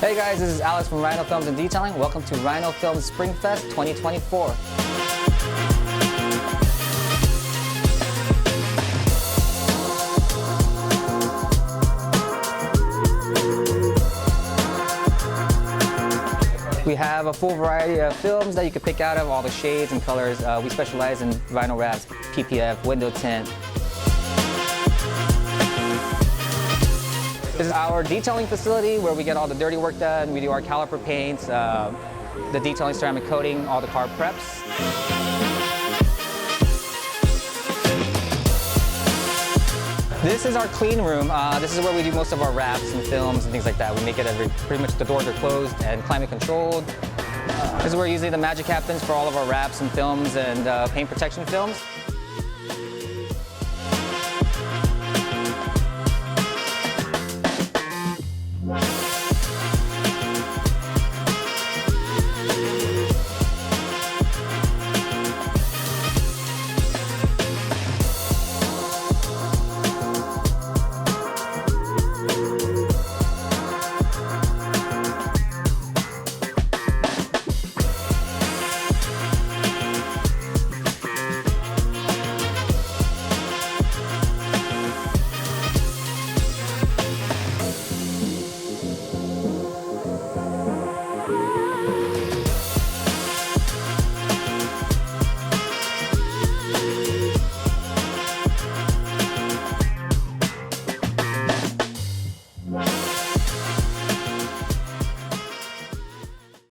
Hey guys, this is Alex from Rhino Films and Detailing. Welcome to Rhino Films Spring Fest 2024. We have a full variety of films that you can pick out of, all the shades and colors. We specialize in vinyl wraps, PPF, window tint. This is our detailing facility where we get all the dirty work done. We do our caliper paints, the detailing ceramic coating, all the car preps. This is our clean room. This is where we do most of our wraps and films and things like that. We make it pretty much the doors are closed and climate controlled. This is where usually the magic happens for all of our wraps and films and paint protection films.